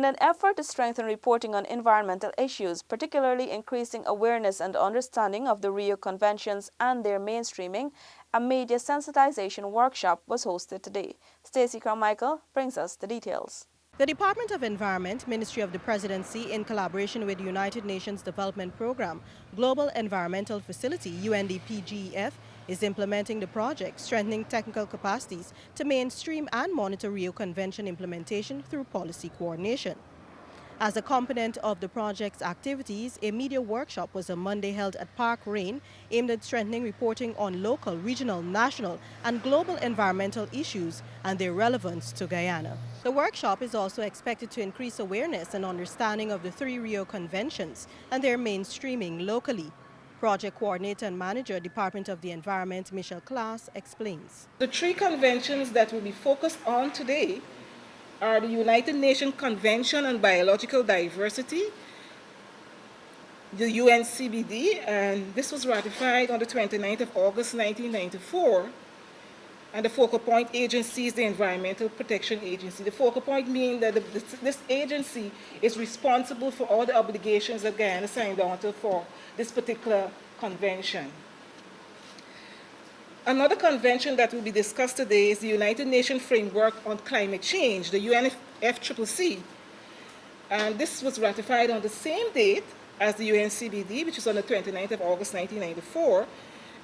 In an effort to strengthen reporting on environmental issues, particularly increasing awareness and understanding of the Rio Conventions and their mainstreaming, a media sensitization workshop was hosted today. STACY CARMICHAEL brings us the details. The Department of Environment, Ministry of the Presidency, in collaboration with the United Nations Development Programme, Global Environmental Facility, UNDP-GEF, is implementing the project, strengthening technical capacities to mainstream and monitor Rio Convention implementation through policy coordination. As a component of the project's activities, a media workshop was on Monday held at Park Rain aimed at strengthening reporting on local, regional, national, and global environmental issues and their relevance to Guyana. The workshop is also expected to increase awareness and understanding of the 3 Rio Conventions and their mainstreaming locally. Project Coordinator and Manager, Department of the Environment, KLASS, explains. The 3 conventions that will be focused on today are the United Nations Convention on Biological Diversity, the UNCBD, and this was ratified on the 29th of August 1994, and the focal point agency is the Environmental Protection Agency. The focal point meaning that this agency is responsible for all the obligations that Guyana signed on to for this particular convention. Another convention that will be discussed today is the United Nations Framework on Climate Change, the UNFCCC. And this was ratified on the same date as the UNCBD, which is on the 29th of August 1994,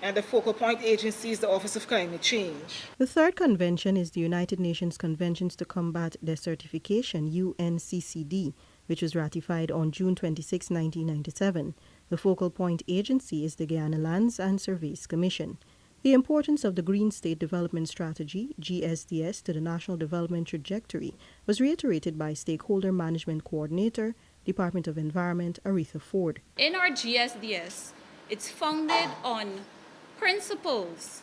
and the focal point agency is the Office of Climate Change. The third convention is the United Nations Conventions to Combat Desertification, UNCCD, which was ratified on June 26, 1997. The focal point agency is the Guyana Lands and Surveys Commission. The importance of the Green State Development Strategy, GSDS, to the national development trajectory was reiterated by Stakeholder Management Coordinator, Department of Environment, ARETHA FORDE. In our GSDS, it's founded on principles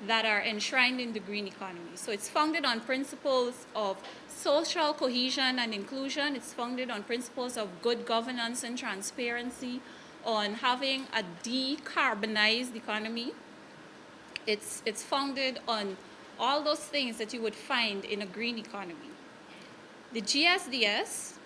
that are enshrined in the green economy. So it's founded on principles of social cohesion and inclusion. It's founded on principles of good governance and transparency, on having a decarbonized economy. It's founded on all those things that you would find in a green economy. The GSDS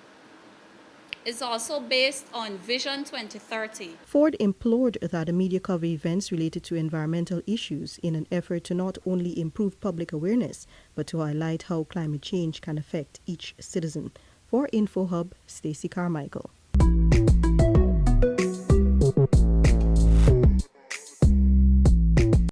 is also based on Vision 2030. FORDE implored that the media cover events related to environmental issues in an effort to not only improve public awareness, but to highlight how climate change can affect each citizen. For InfoHub, STACY CARMICHAEL.